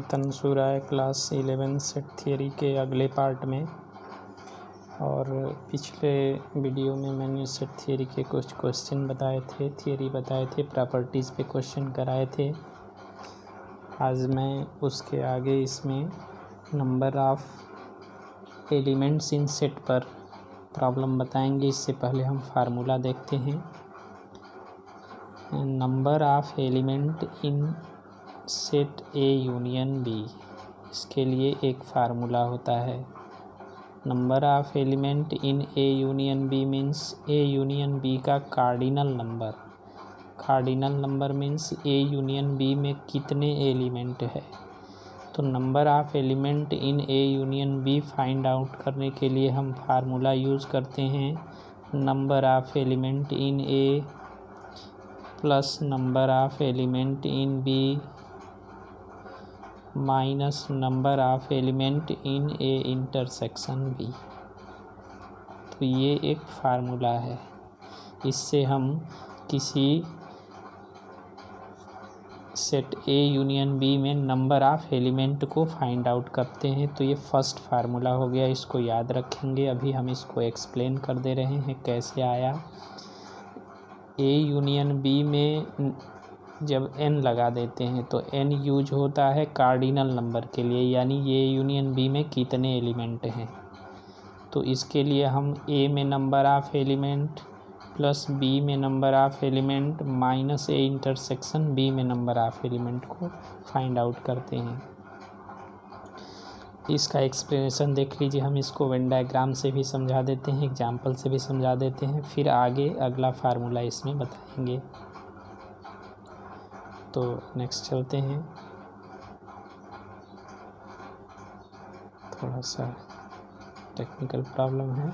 तंसुर है class 11 set theory के अगले पार्ट में। और पिछले वीडियो में मैंने सेट थियरी के कुछ क्वेश्चन बताए थे, थियरी बताए थे, प्रॉपर्टीज़ पे क्वेश्चन कराए थे। आज मैं उसके आगे इसमें number of elements in set पर प्रॉब्लम बताएंगे। इससे पहले हम फार्मूला देखते हैं। Number of element in set A union B, इसके लिए एक फार्मूला होता है। Number of element in A union B means A union B का cardinal number. Cardinal number means A union B में कितने एलिमेंट है। तो number of element in A union B find out करने के लिए हम फार्मूला यूज़ करते हैं number of element in A plus number of element in B minus number of element in A intersection B. तो ये एक फार्मूला है। इससे हम किसी सेट ए यूनियन बी में नंबर ऑफ एलिमेंट को फाइंड आउट करते हैं। तो ये फर्स्ट फार्मूला हो गया, इसको याद रखेंगे। अभी हम इसको एक्सप्लेन कर दे रहे हैं कैसे आया। ए यूनियन बी में जब n लगा देते हैं तो n यूज होता है कार्डिनल नंबर के लिए, यानी ये यूनियन बी में कितने एलिमेंट हैं। तो इसके लिए हम a में number of element plus b में number of element minus A intersection b में नंबर ऑफ एलिमेंट को फाइंड आउट करते हैं। इसका एक्सप्लेनेशन देख लीजिए। हम इसको वेन डायग्राम से भी समझा देते हैं, एग्जाम्पल से भी समझा देते हैं, फिर आगे अगला फार्मूला इसमें बताएंगे। तो नेक्स्ट चलते हैं। थोड़ा सा टेक्निकल प्रॉब्लम है।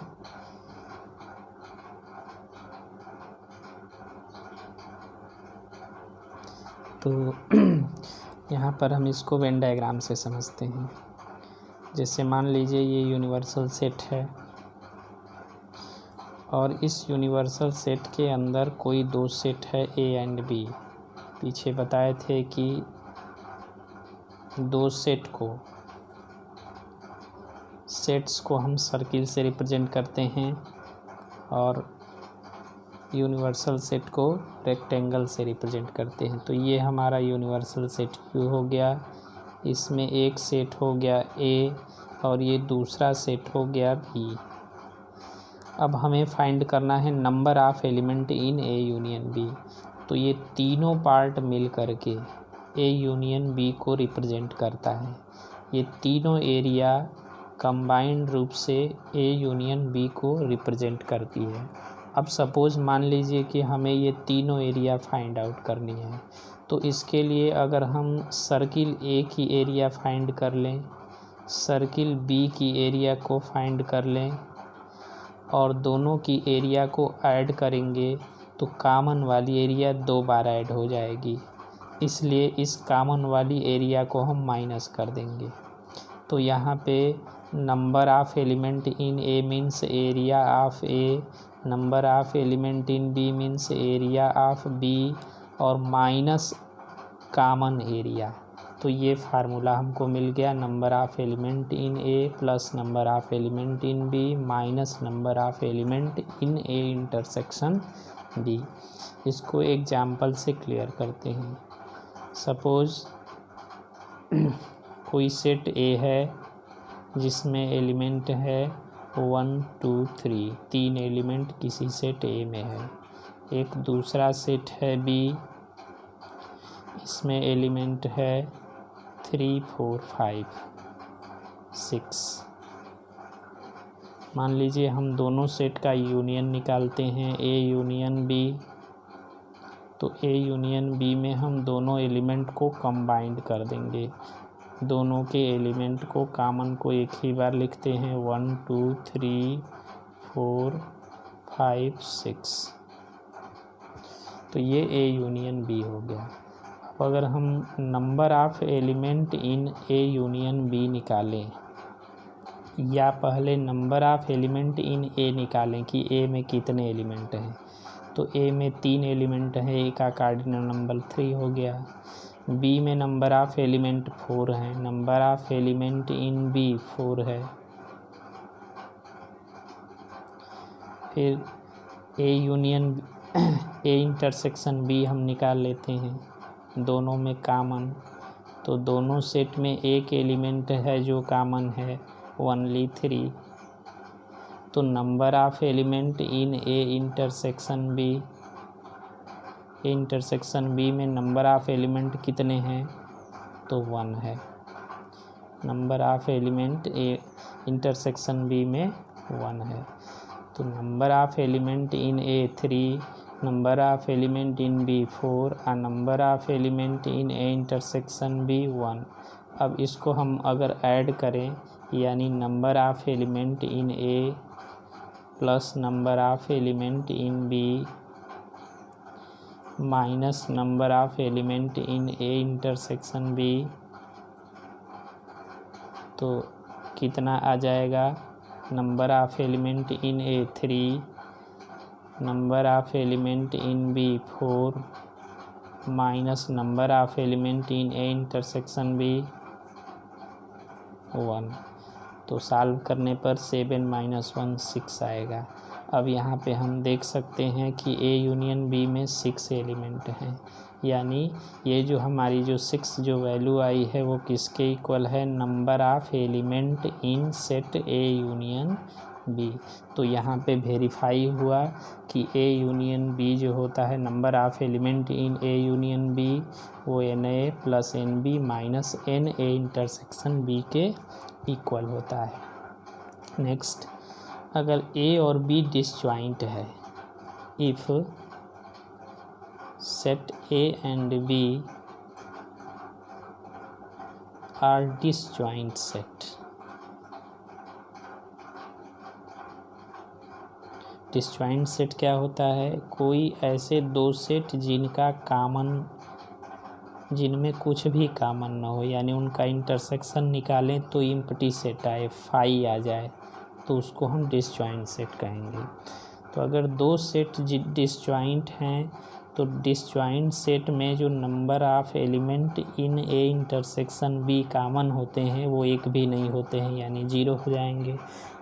तो यहाँ पर हम इसको वेन डायग्राम से समझते हैं। जैसे मान लीजिए ये यूनिवर्सल सेट है और इस यूनिवर्सल सेट के अंदर कोई दो सेट है ए एंड बी। पीछे बताए थे कि दो सेट्स को हम सर्किल से रिप्रेजेंट करते हैं और यूनिवर्सल सेट को रेक्टेंगल से रिप्रेजेंट करते हैं। तो ये हमारा यूनिवर्सल सेट यू हो गया, इसमें एक सेट हो गया ए और ये दूसरा सेट हो गया बी। अब हमें फाइंड करना है number of element in A union B. तो ये तीनों पार्ट मिल करके ए यूनियन बी को रिप्रेजेंट करता है। ये तीनों एरिया कंबाइंड रूप से ए यूनियन बी को रिप्रेजेंट करती है। अब सपोज़ मान लीजिए कि हमें ये तीनों एरिया फाइंड आउट करनी है। तो इसके लिए अगर हम सर्किल ए की एरिया फाइंड कर लें, सर्किल बी की एरिया को फाइंड कर लें और दोनों की एरिया को ऐड करेंगे तो कॉमन वाली एरिया 2 बार ऐड हो जाएगी। इसलिए इस कॉमन वाली एरिया को हम माइनस कर देंगे। तो यहाँ पे number of element in A means area of A, number of element in B means area of B और माइनस कॉमन एरिया। तो ये फार्मूला हमको मिल गया number of element in A plus number of element in B minus number of element in A intersection B. इसको example से clear करते हैं। सपोज़ कोई सेट ए है जिसमें एलिमेंट है 1 2 3, 3 एलिमेंट किसी सेट ए में है। एक दूसरा सेट है बी, इसमें एलिमेंट है 3 4 5 6। मान लीजिए हम दोनों सेट का यूनियन निकालते हैं ए यूनियन बी। तो ए यूनियन बी में हम दोनों एलिमेंट को कंबाइंड कर देंगे। दोनों के एलिमेंट को कॉमन को एक ही बार लिखते हैं 1 2 3 4 5 6। तो ये ए यूनियन बी हो गया। अब अगर हम number of element in A union B निकालें, या पहले number of element in A निकालें कि ए में कितने एलिमेंट हैं। तो ए में 3 एलिमेंट है, ए का कार्डिनल नंबर 3 हो गया। बी में नंबर ऑफ एलिमेंट 4 है, number of element in B 4 है। फिर A union A intersection B हम निकाल लेते हैं, दोनों में कॉमन, तो दोनों सेट में एक एलिमेंट है जो कॉमन है, ओनली 3। तो number of element in A intersection B, A intersection B में नंबर ऑफ एलिमेंट कितने हैं, तो 1 है। Number of element A intersection B में 1 है। तो number of element in A 3, number of element in B 4 और number of element in A intersection B 1। अब इसको हम अगर ऐड करें, यानी number of element in A plus number of element in B minus number of element in A intersection B, तो कितना आ जाएगा, number of element in A 3, number of element in B 4 minus number of element in A intersection B 1। तो solve करने पर 7 - 1 6 आएगा। अब यहाँ पे हम देख सकते हैं कि ए यूनियन बी में 6 एलिमेंट हैं, यानी ये जो हमारी जो 6 जो वैल्यू आई है वो किसके इक्वल है, number of element in set A union B. तो यहाँ पे वेरीफाई हुआ कि ए यूनियन बी जो होता है, number of element in A union B वो n A plus n B minus n A intersection B के इक्वल होता है। नेक्स्ट, अगर ए और बी डिसजॉइंट है, if set A and B are disjoint set. Disjoint set क्या होता है, कोई ऐसे दो सेट जिनका कॉमन, जिनमें कुछ भी कॉमन ना हो, यानी उनका इंटरसेक्शन निकालें तो एम्प्टी सेट आए, फाई आ जाए, तो उसको हम डिसजॉइंट सेट कहेंगे। तो अगर दो सेट डिसजॉइंट हैं तो डिसजॉइंट सेट में जो number of element in A intersection B common होते हैं वो एक भी नहीं होते हैं, यानी 0 हो जाएंगे।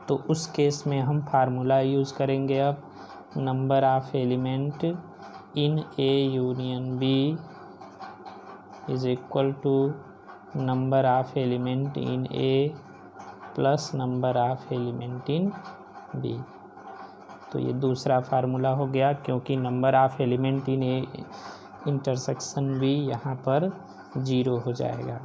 तो उस केस में हम फार्मूला यूज़ करेंगे। अब number of element in A union B is equal to number of element in A plus number of element in B. तो ये दूसरा फार्मूला हो गया, क्योंकि number of element in A intersection B यहाँ पर 0 हो जाएगा।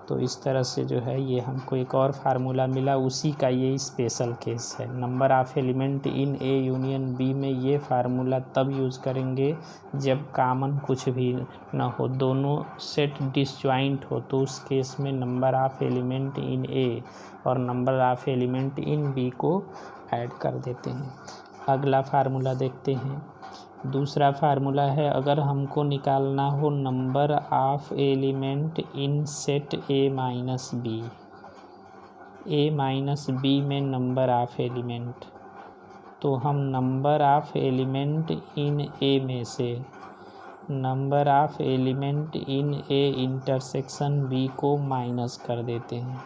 तो इस तरह से जो है ये हमको एक और फार्मूला मिला, उसी का ये स्पेशल केस है। Number of element in A union B में ये फार्मूला तब यूज़ करेंगे जब कॉमन कुछ भी ना हो, दोनों सेट डिसजॉइंट हो, तो उस केस में number of element in A और number of element in B को ऐड कर देते हैं। अगला फार्मूला देखते हैं। दूसरा फार्मूला है, अगर हमको निकालना हो number of element in set A minus B, A minus B में नंबर ऑफ एलिमेंट, तो हम number of element in A में से number of element in A intersection B को माइनस कर देते हैं।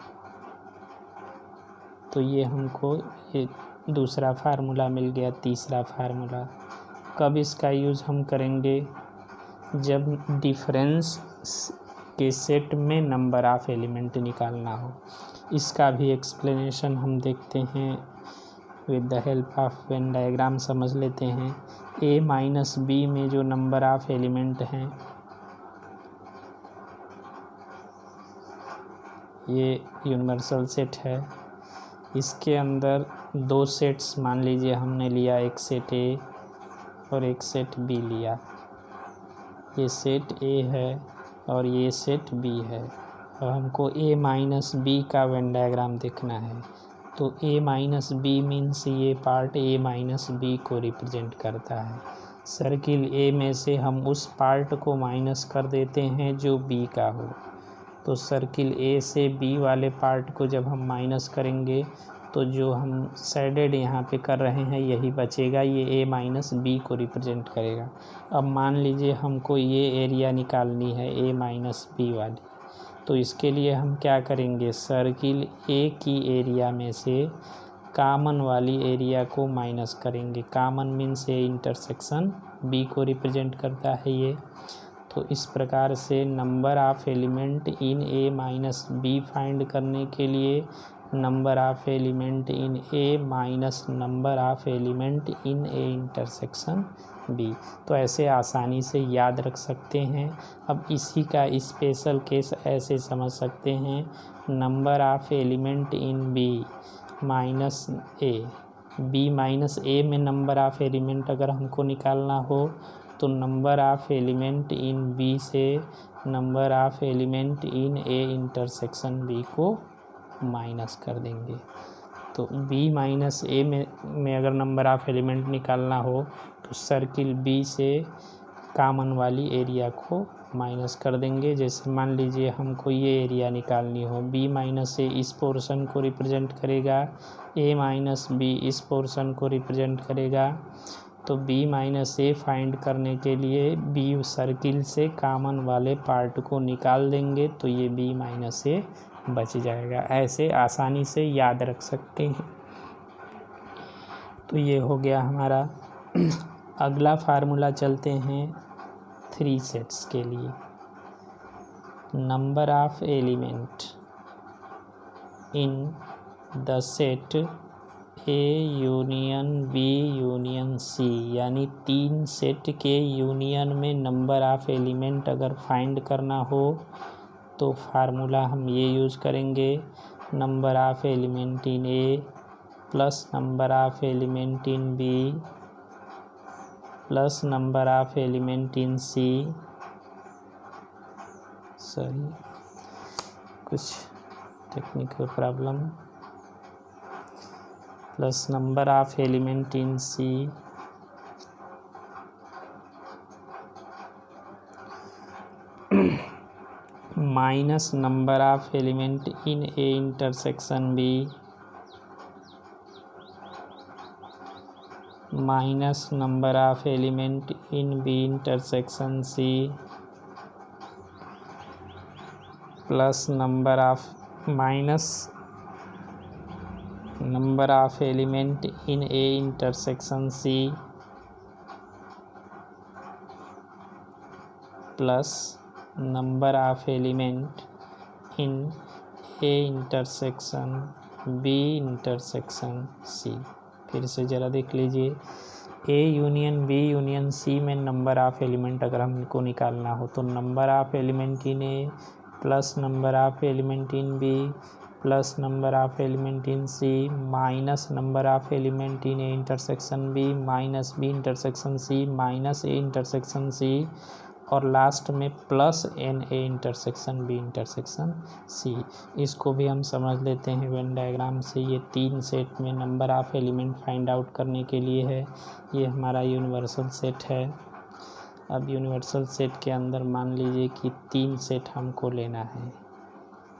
तो ये हमको ये दूसरा फार्मूला मिल गया। तीसरा फार्मूला कब इसका यूज़ हम करेंगे, जब डिफरेंस के सेट में नंबर ऑफ एलिमेंट निकालना हो। इसका भी एक्सप्लेनेशन हम देखते हैं with the help of Venn diagram समझ लेते हैं। ए माइनस बी में जो नंबर ऑफ एलिमेंट हैं, ये यूनिवर्सल सेट है। इसके अंदर दो सेट्स मान लीजिए हमने लिया, एक सेट ए और एक सेट बी लिया। ये सेट ए है और ये सेट बी है, और हमको ए माइनस बी का वेन डायग्राम देखना है। तो ए माइनस बी मीन्स ये पार्ट ए माइनस बी को रिप्रेजेंट करता है। सर्किल ए में से हम उस पार्ट को माइनस कर देते हैं जो बी का हो। तो सर्किल ए से बी वाले पार्ट को जब हम माइनस करेंगे तो जो हम शेडेड यहाँ पे कर रहे हैं यही बचेगा, ये a माइनस बी को रिप्रेजेंट करेगा। अब मान लीजिए हमको ये एरिया निकालनी है a माइनस बी वाली, तो इसके लिए हम क्या करेंगे, सर्किल a की एरिया में से कॉमन वाली एरिया को माइनस करेंगे। Common means A intersection b को रिप्रेजेंट करता है ये। तो इस प्रकार से number of element in a minus B find करने के लिए number of element in a minus number of element in a intersection b, तो ऐसे आसानी से याद रख सकते हैं। अब इसी का स्पेशल केस ऐसे समझ सकते हैं, number of element in b minus a, b minus a में नंबर ऑफ एलिमेंट अगर हमको निकालना हो तो number of element in b से number of element in a intersection b को माइनस कर देंगे। तो b माइनस a में अगर नंबर ऑफ एलिमेंट निकालना हो तो सर्किल b से कॉमन वाली एरिया को माइनस कर देंगे। जैसे मान लीजिए हमको ये एरिया निकालनी हो, b माइनस a इस पोर्शन को रिप्रेजेंट करेगा, a माइनस b इस पोर्शन को रिप्रेजेंट करेगा। तो b माइनस a फाइंड करने के लिए b सर्किल से कॉमन वाले पार्ट को निकाल देंगे, तो ये b माइनस a बच जाएगा। ऐसे आसानी से याद रख सकते हैं। तो ये हो गया हमारा। अगला फार्मूला चलते हैं 3 सेट्स के लिए। Number of element in the set A union B union C, यानी 3 सेट के यूनियन में नंबर ऑफ एलिमेंट अगर फाइंड करना हो तो फार्मूला हम ये यूज़ करेंगे, number of element in A plus number of element in B plus number of element in C, sorry कुछ technical problem, plus number of element in C minus number of element in A intersection B minus number of element in B intersection C plus number of minus number of element in A intersection C plus number of element in A intersection B intersection C। फिर से ज़रा देख लीजिए, A union B union C में number of element अगर हमको निकालना हो तो number of element in A plus number of element in B plus number of element in C minus number of element in A intersection B minus B intersection C minus A intersection C और last में plus N A intersection B intersection C. इसको भी हम समझ लेते हैं Venn diagram से। ये 3 सेट में number of element find out करने के लिए है। ये हमारा यूनिवर्सल सेट है। अब यूनिवर्सल सेट के अंदर मान लीजिए कि 3 सेट हमको लेना है।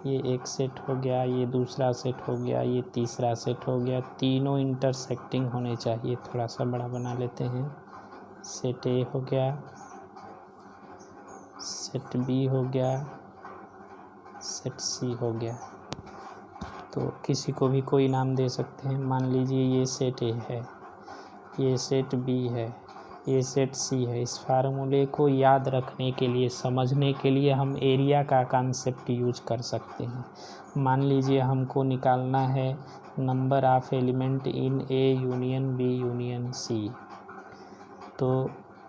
ये एक सेट हो गया, ये दूसरा सेट हो गया, ये तीसरा सेट हो गया। तीनों इंटरसेक्टिंग होने चाहिए। थोड़ा सा बड़ा बना लेते हैं। सेट ए हो गया, सेट बी हो गया, सेट सी हो गया। तो किसी को भी कोई नाम दे सकते हैं। मान लीजिए ये सेट ए है, ये सेट बी है, ये सेट सी है। इस फार्मूले को याद रखने के लिए, समझने के लिए हम एरिया का कॉन्सेप्ट यूज कर सकते हैं। मान लीजिए हमको निकालना है number of element in A union B union C. तो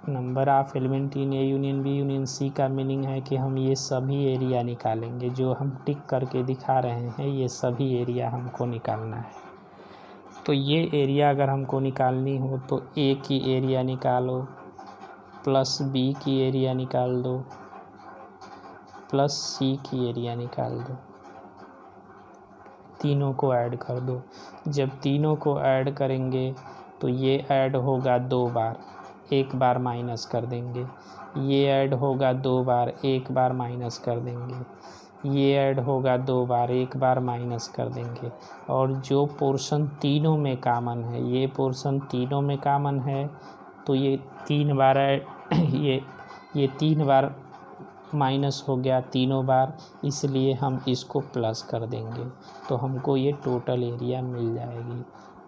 number of element in A union B union C का मीनिंग है कि हम ये सभी एरिया निकालेंगे। जो हम टिक करके दिखा रहे हैं ये सभी एरिया हमको निकालना है। तो ये एरिया अगर हमको निकालनी हो तो ए की एरिया निकालो, प्लस बी की एरिया निकाल दो, प्लस सी की एरिया निकाल दो। तीनों को ऐड कर दो। जब तीनों को ऐड करेंगे तो ये ऐड होगा 2 बार, एक बार माइनस कर देंगे। ये ऐड होगा 2 बार, एक बार माइनस कर देंगे, ये ऐड होगा 2 बार, एक बार माइनस कर देंगे, और जो पोर्शन तीनों में कॉमन है, ये पोर्शन तीनों में कॉमन है, तो ये 3 बार ये 3 बार माइनस हो गया तीनों बार, इसलिए हम इसको प्लस कर देंगे, तो हमको ये टोटल एरिया मिल जाएगी।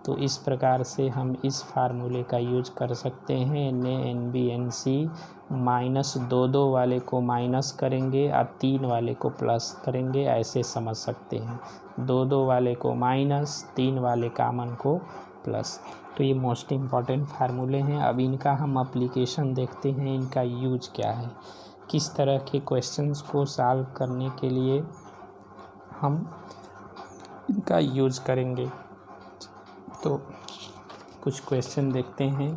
तो इस प्रकार से हम इस फार्मूले का यूज कर सकते हैं। NaNbNc -2 वाले को माइनस करेंगे और 3 वाले को प्लस करेंगे, ऐसे समझ सकते हैं। 2 वाले को माइनस, 3 वाले कॉमन को प्लस। तो ये मोस्ट इम्पॉर्टेंट फार्मूले हैं। अब इनका हम एप्लीकेशन देखते हैं, इनका यूज क्या है, किस तरह के क्वेश्चंस को सॉल्व करने के लिए हम इनका यूज करेंगे। तो कुछ क्वेश्चन देखते हैं,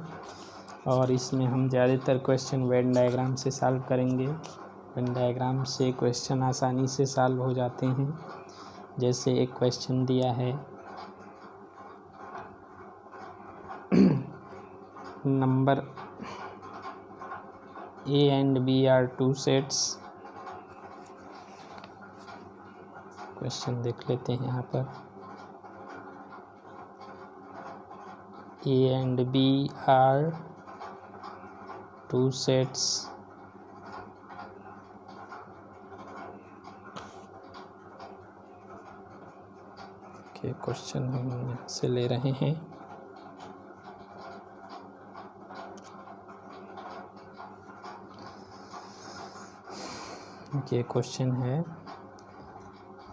और इसमें हम ज़्यादातर क्वेश्चन वेन डायग्राम से सॉल्व करेंगे। वेन डायग्राम से क्वेश्चन आसानी से सॉल्व हो जाते हैं। जैसे एक क्वेश्चन दिया है, number A and B are 2 sets। Question देख लेते हैं यहाँ पर। A and B are 2 sets के क्वेश्चन हम यहाँ से ले रहे हैं। ये क्वेश्चन है,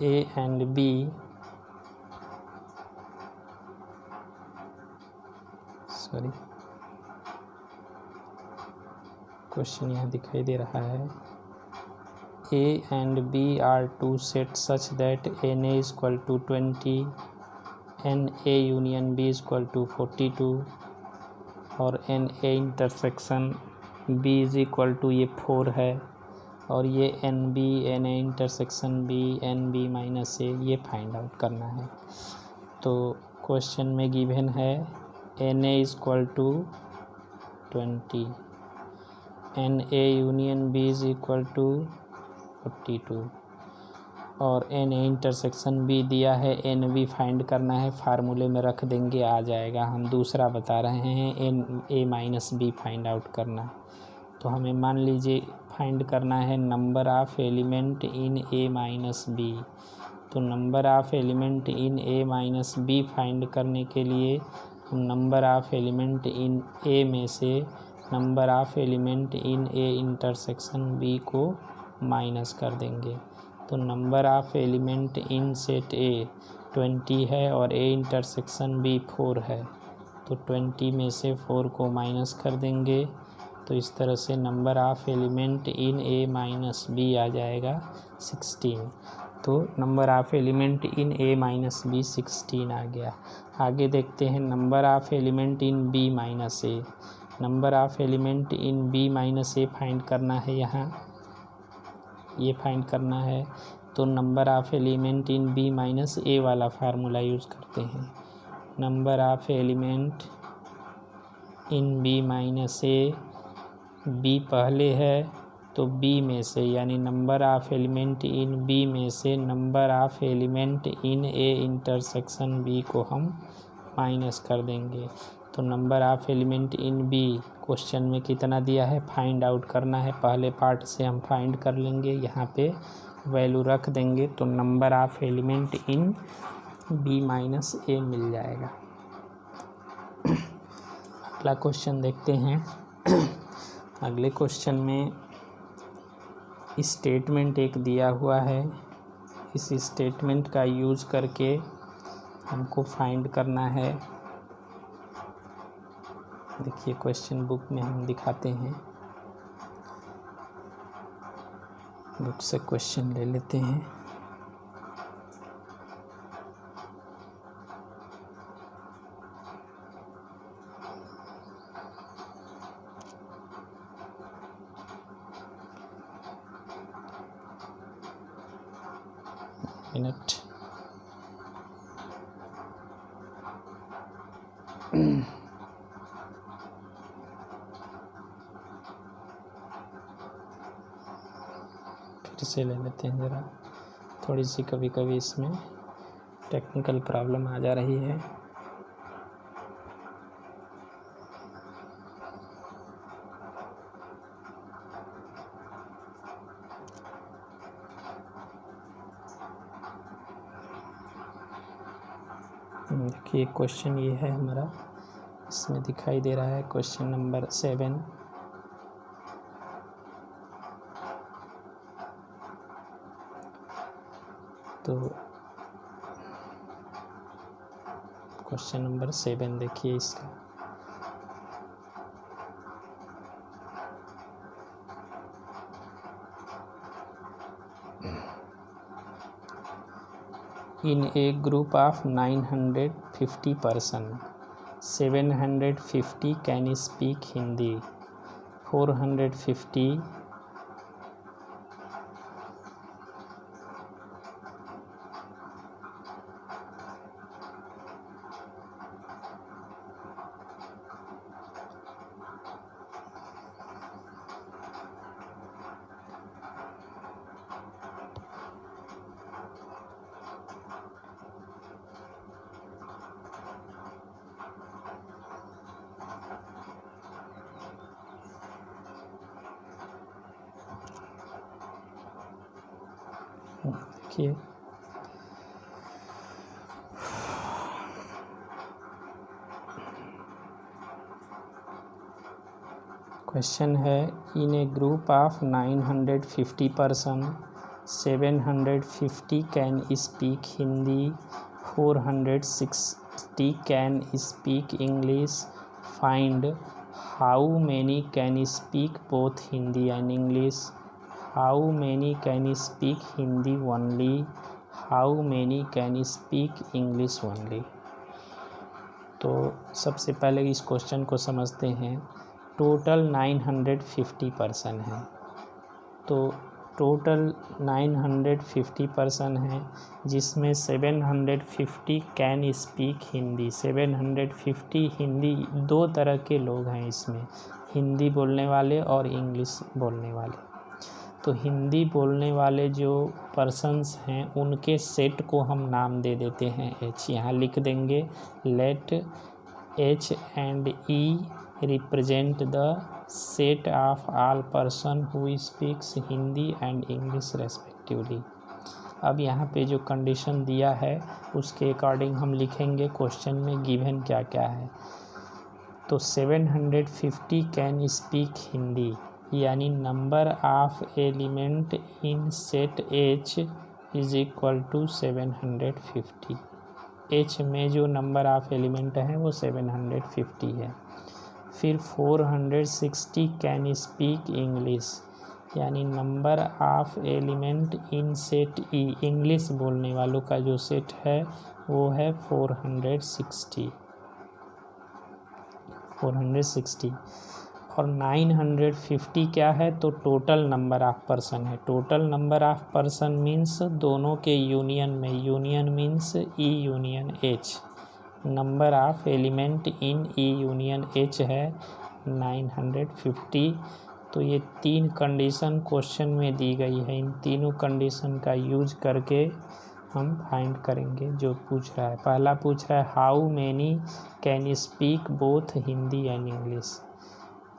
A and B क्वेश्चन यहाँ दिखाई दे रहा है। A and B are 2 sets such that Na is equal to 20, Na union B is equal to 42, और Na intersection B is equal to ये 4 है, और ये NB Na intersection B NB minus A ये फाइंड आउट करना है। तो question में गिवन है Na is equal to 20, Na union B is equal to 42, और Na इंटरसेक्शन B दिया है, NB फाइंड करना है, फार्मूले में रख देंगे, आ जाएगा। हम दूसरा बता रहे हैं A minus B find out करना। तो हमें मान लीजिए फाइंड करना है number of element in A minus B। तो number of element in A minus B find करने के लिए हम number of element in A में से number of element in A intersection B को माइनस कर देंगे। तो number of element in set A 20 है, और A इंटरसेक्शन B 4 है, तो 20 में से 4 को माइनस कर देंगे। तो इस तरह से number of element in A minus B आ जाएगा 16। तो number of element in A minus B 16 आ गया। आगे देखते हैं number of element in B minus A। Number of element in B minus A find करना है, यहाँ ये फाइंड करना है। तो number of element in B minus A वाला फार्मूला यूज़ करते हैं। Number of element in B minus A, B पहले है तो B में से, यानी number of element in B में से number of element in A intersection B को हम माइनस कर देंगे। तो number of element in B question में कितना दिया है फाइंड आउट करना है। पहले पार्ट से हम फाइंड कर लेंगे, यहाँ पे वैल्यू रख देंगे, तो number of element in B minus A मिल जाएगा। अगला क्वेश्चन देखते हैं। अगले क्वेश्चन में स्टेटमेंट एक दिया हुआ है, इस स्टेटमेंट का यूज़ करके हमको फाइंड करना है। देखिए क्वेश्चन बुक में हम दिखाते हैं, बुक से क्वेश्चन ले लेते हैं। मिनट से ले लेते हैं ज़रा, थोड़ी सी कभी कभी इसमें टेक्निकल प्रॉब्लम आ जा रही है। देखिए क्वेश्चन ये है हमारा, इसमें दिखाई दे रहा है क्वेश्चन नंबर 7। तो क्वेश्चन नंबर 7 देखिए इसका, in a group of 950 person 750 can speak Hindi, 450 देखिए क्वेश्चन है, in a group of 950 person 750 can speak Hindi, 460 can speak English, find how many can speak both Hindi and English, how many can speak Hindi only, how many can speak English only. तो सबसे पहले इस question को समझते हैं। Total 950 person हैं, तो total 950 person हैं, जिसमें 750 कैन स्पीक हिंदी। 750 हिंदी, दो तरह के लोग हैं इसमें, हिंदी बोलने वाले और इंग्लिश बोलने वाले। तो हिंदी बोलने वाले जो पर्सन्स हैं उनके सेट को हम नाम दे देते हैं एच। यहाँ लिख देंगे, let H and E represent the set of all person who speaks Hindi and English respectively. अब यहाँ पे जो कंडीशन दिया है उसके अकॉर्डिंग हम लिखेंगे क्वेश्चन में गिवन क्या क्या है। तो 750 कैन स्पीक हिंदी, यानी number of element in set H is equal to 750। H में जो नंबर ऑफ एलिमेंट है वो 750 है। फिर 460 कैन स्पीक इंग्लिश, यानी number of element in set E, English बोलने वालों का जो सेट है वो है 460। और 950 क्या है, तो टोटल नंबर ऑफ पर्सन है। Total number of person means दोनों के यूनियन में, union means E union H. Number of element in E union H है 950। तो ये 3 कंडीशन क्वेश्चन में दी गई है, इन तीनों कंडीशन का यूज करके हम फाइंड करेंगे जो पूछ रहा है। पहला पूछ रहा है how many can speak both Hindi and English.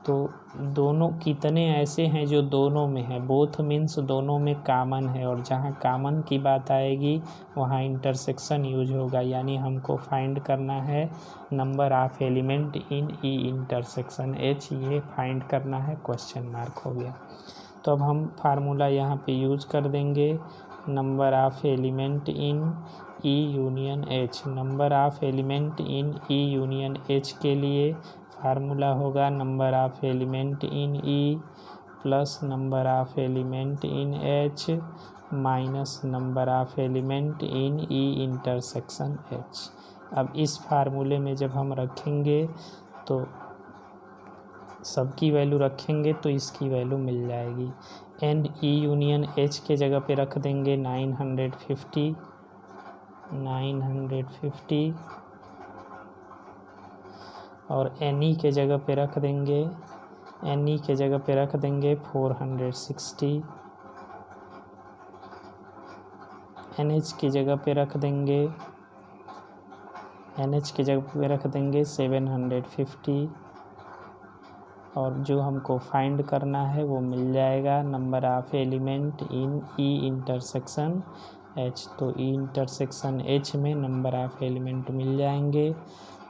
तो दोनों कितने ऐसे हैं जो दोनों में है, बोथ मीन्स दोनों में कॉमन है, और जहाँ कॉमन की बात आएगी वहाँ इंटरसेक्शन यूज होगा, यानी हमको फाइंड करना है number of element in E intersection H, ये फाइंड करना है, क्वेश्चन मार्क हो गया। तो अब हम फार्मूला यहाँ पे यूज कर देंगे, number of element in E union H. Number of element in E union H के लिए फार्मूला होगा number of element in E plus number of element in H minus number of element in E intersection H. अब इस फार्मूले में जब हम रखेंगे तो सबकी वैल्यू रखेंगे तो इसकी वैल्यू मिल जाएगी। एंड ई यूनियन एच के जगह पे रख देंगे 950 और एन ई के जगह पे रख देंगे 460 NH की जगह पे रख देंगे, NH की जगह पे रख देंगे 750 और जो हमको फाइंड करना है वो मिल जाएगा number of element in E intersection H। तो ई इंटरसेक्शन H में नंबर ऑफ एलिमेंट मिल जाएंगे।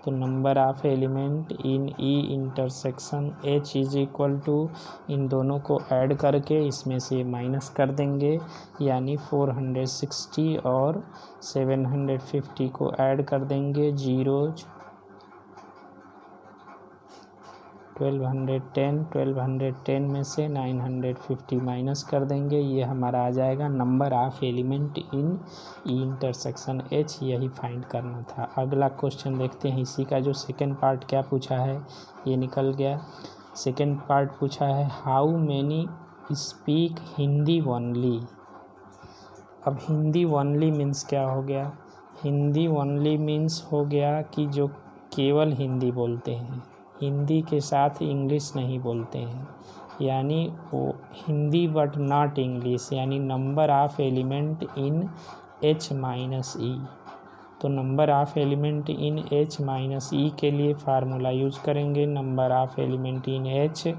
तो number of element in E intersection H is equal to, इन दोनों को ऐड करके इसमें से माइनस कर देंगे, यानी 460 और 750 को ऐड कर देंगे, जीरोज 1210 में से 950 माइनस कर देंगे, ये हमारा आ जाएगा number of element in E intersection H। यही फाइंड करना था। अगला क्वेश्चन देखते हैं, इसी का जो सेकंड पार्ट क्या पूछा है ये निकल गया। सेकंड पार्ट पूछा है how many speak Hindi only. अब हिंदी ओनली मीन्स क्या हो गया? हिंदी ओनली मीन्स हो गया कि जो केवल हिंदी बोलते हैं, हिंदी के साथ इंग्लिश नहीं बोलते हैं, यानी वो हिंदी बट नॉट इंग्लिश, यानी number of element in H minus E. तो number of element in H minus E के लिए फार्मूला यूज करेंगे, number of element in H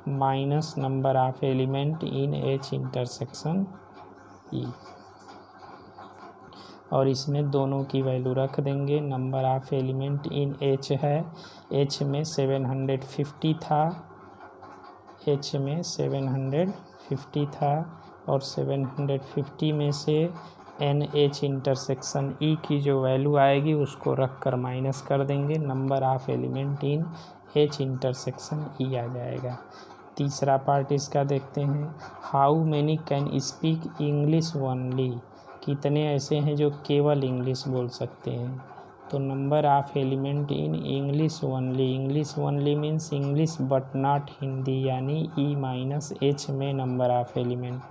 minus number of element in H intersection E, और इसमें दोनों की value रख देंगे। Number of element in H है, H में 750 था, H में 750 था और 750 में से NH इंटरसेक्शन E की जो वैल्यू आएगी उसको रख कर माइनस कर देंगे, number of element in H intersection E आ जाएगा। तीसरा पार्ट इसका देखते हैं, how many can speak English only. कितने ऐसे हैं जो केवल इंग्लिश बोल सकते हैं? तो number of element in English only, English only means English but not Hindi, यानी ई माइनस H में नंबर ऑफ एलिमेंट।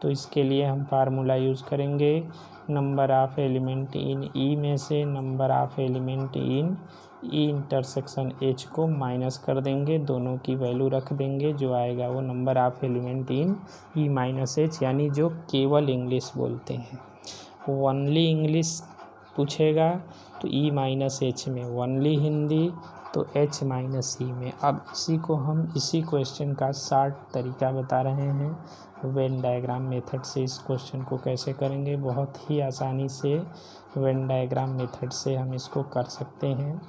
तो इसके लिए हम फार्मूला यूज़ करेंगे, नंबर ऑफ एलिमेंट इन ई में से number of element in E intersection H को माइनस कर देंगे, दोनों की वैल्यू रख देंगे, जो आएगा वो number of element in E minus H, यानी जो केवल इंग्लिश बोलते हैं। ओनली इंग्लिश पूछेगा तो ई माइनस H में, ओनली हिंदी तो H माइनस ई में। अब इसी क्वेश्चन का शॉर्ट तरीका बता रहे हैं, वेन डायग्राम मेथड से इस क्वेश्चन को कैसे करेंगे। बहुत ही आसानी से वेन डायग्राम मेथड से हम इसको कर सकते हैं।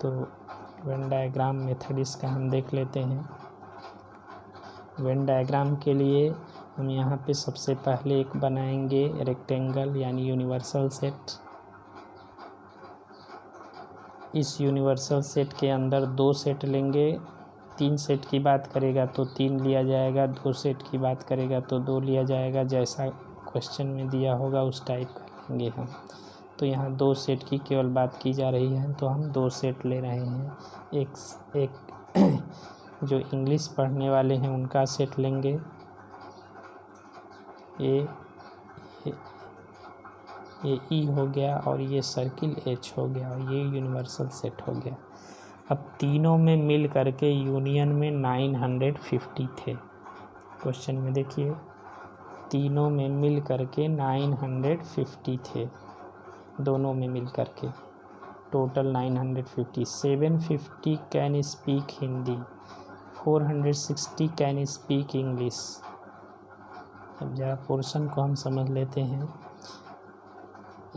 तो वेन डायग्राम मेथड इसका हम देख लेते हैं। वेन डायग्राम के लिए हम यहाँ पे सबसे पहले एक बनाएंगे रेक्टेंगल, यानी यूनिवर्सल सेट। इस यूनिवर्सल सेट के अंदर 2 सेट लेंगे, 3 सेट की बात करेगा तो 3 लिया जाएगा, 2 सेट की बात करेगा तो 2 लिया जाएगा, जैसा क्वेश्चन में दिया होगा उस टाइप का लेंगे हम। तो यहाँ 2 सेट की केवल बात की जा रही है, तो हम 2 सेट ले रहे हैं। एक जो इंग्लिश पढ़ने वाले हैं उनका सेट लेंगे, ये ई हो गया और ये सर्किल H हो गया और ये यूनिवर्सल सेट हो गया। अब तीनों में मिल करके यूनियन में 950 थे। क्वेश्चन में देखिए, तीनों में मिल करके 950 थे, दोनों में मिल करके total 950। 750 can speak Hindi, 460 can speak English. अब जरा पोर्शन को हम समझ लेते हैं।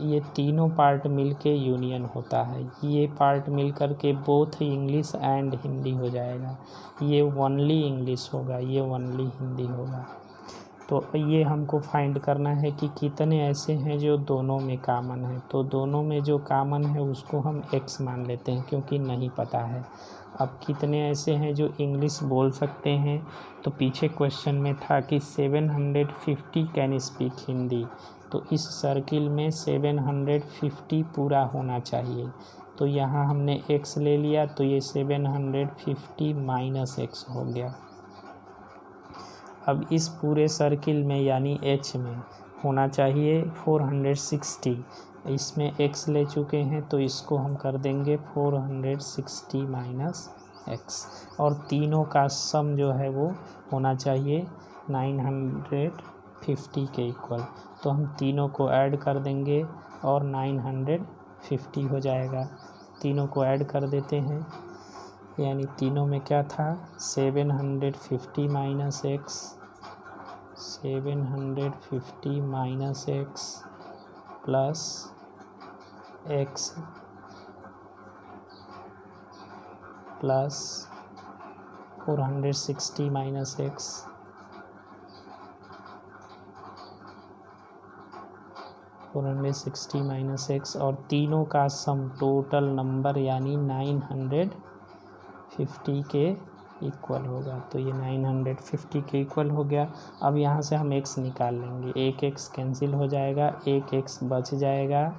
ये तीनों पार्ट मिलके यूनियन होता है, ये पार्ट मिल करके बोथ इंग्लिश एंड हिंदी हो जाएगा, ये ओनली इंग्लिश होगा, ये ओनली हिंदी होगा। तो ये हमको फाइंड करना है कि कितने ऐसे हैं जो दोनों में कॉमन है। तो दोनों में जो कॉमन है उसको हम x मान लेते हैं, क्योंकि नहीं पता है। अब कितने ऐसे हैं जो इंग्लिश बोल सकते हैं, तो पीछे क्वेश्चन में था कि 750 कैन स्पीक हिंदी, तो इस सर्किल में 750 पूरा होना चाहिए। तो यहाँ हमने x ले लिया, तो ये 750 माइनस x हो गया। अब इस पूरे सर्किल में यानी H में होना चाहिए 460, इसमें x ले चुके हैं तो इसको हम कर देंगे 460 माइनस x, और तीनों का सम जो है वो होना चाहिए 950 950 के इक्वल। तो हम तीनों को ऐड कर देंगे और 950 हो जाएगा। तीनों को ऐड कर देते हैं, यानी तीनों में क्या था 750 minus x, 750 minus x plus x plus 460 minus x, 460 minus x और तीनों का सम टोटल नंबर यानी 950 के इक्वल होगा। तो ये 950 के इक्वल हो गया। अब यहाँ से हम x निकाल लेंगे, एक x कैंसिल हो जाएगा, एक x बच जाएगा।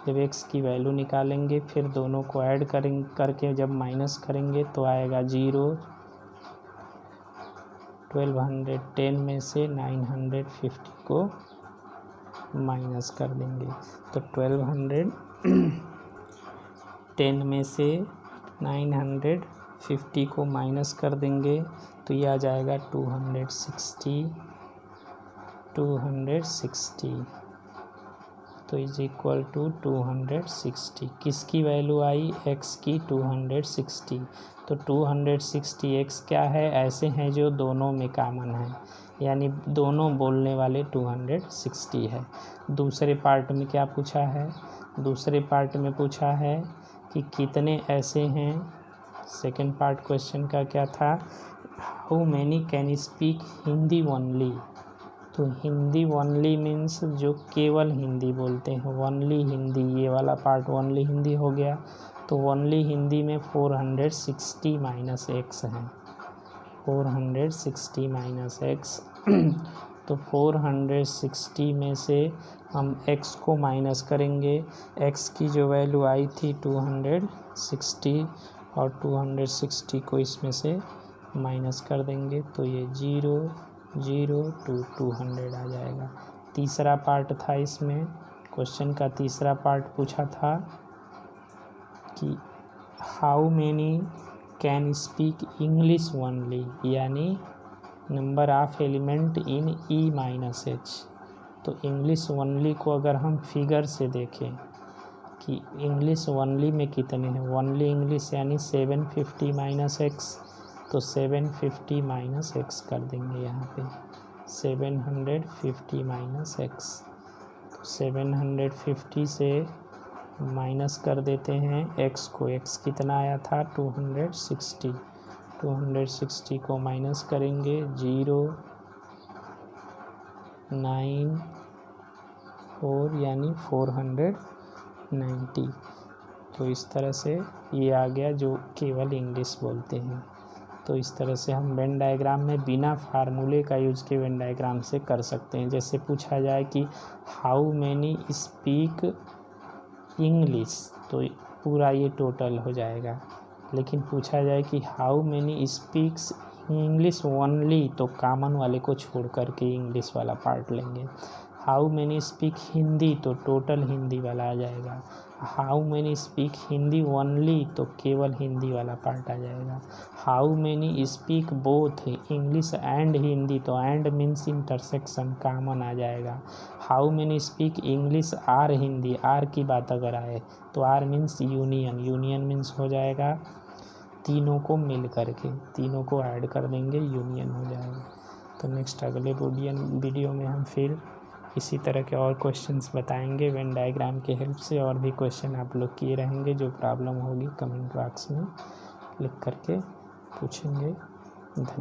जब x की वैल्यू निकालेंगे फिर दोनों को ऐड करके जब माइनस करेंगे तो आएगा 0। 1210 में से 950 को माइनस कर देंगे तो 1210 में से 950 को माइनस कर देंगे तो ये आ जाएगा 260 तो इज इक्वल टू 260। किसकी वैल्यू आई, x की 260। तो 260x क्या है, ऐसे हैं जो दोनों में कॉमन है, यानी दोनों बोलने वाले 260 है। दूसरे पार्ट में क्या पूछा है, दूसरे पार्ट में पूछा है कि कितने ऐसे हैं। सेकंड पार्ट क्वेश्चन का क्या था, how many can speak Hindi only. तो हिंदी ओनली मीन्स जो केवल हिंदी बोलते हैं, ओनली हिंदी, ये वाला पार्ट ओनली हिंदी हो गया। तो ओनली हिंदी में 460 माइनस एक्स है, 460 माइनस एक्स। तो 460 में से हम x को माइनस करेंगे, x की जो वैल्यू आई थी 260 और 260 को इसमें से माइनस कर देंगे तो ये 0 0 to 200 आ जाएगा। तीसरा पार्ट था, इसमें क्वेश्चन का तीसरा पार्ट पूछा था कि how many can speak English only, यानी number of element in E minus H. तो इंग्लिश ओनली को अगर हम फिगर से देखें कि इंग्लिश ओनली में कितने हैं, ओनली इंग्लिश यानी 750 माइनस एक्स, तो 750 माइनस एक्स कर देंगे यहाँ पे, 750 माइनस एक्स। तो 750 से माइनस कर देते हैं x को, x कितना आया था 260, 260 को माइनस करेंगे 0 9 4 यानी 490। तो इस तरह से ये आ गया जो केवल इंग्लिश बोलते हैं। तो इस तरह से हम वेन डायग्राम में बिना फार्मूले का यूज के वेन डायग्राम से कर सकते हैं। जैसे पूछा जाए कि हाउ मैनी स्पीक इंग्लिश, तो पूरा ये टोटल हो जाएगा। लेकिन पूछा जाए कि how many speaks English only, तो कॉमन वाले को छोड़ करके इंग्लिश वाला पार्ट लेंगे। हाउ मैनी स्पीक हिंदी, तो टोटल हिंदी वाला आ जाएगा। How many speak Hindi only, तो केवल हिंदी वाला पार्ट आ जाएगा। How many speak both English and Hindi, तो एंड मीन्स इंटरसेक्शन, कॉमन आ जाएगा। How many speak English or Hindi, or की बात अगर आए तो or means union, union means हो जाएगा तीनों को मिल करके, तीनों को ऐड कर देंगे, यूनियन हो जाएगा। तो नेक्स्ट अगले वीडियो में हम फिर इसी तरह के और क्वेश्चंस बताएंगे वेन डायग्राम के हेल्प से। और भी क्वेश्चन आप लोग किए रहेंगे, जो प्रॉब्लम होगी कमेंट बॉक्स में लिख करके पूछेंगे। धन्यवाद।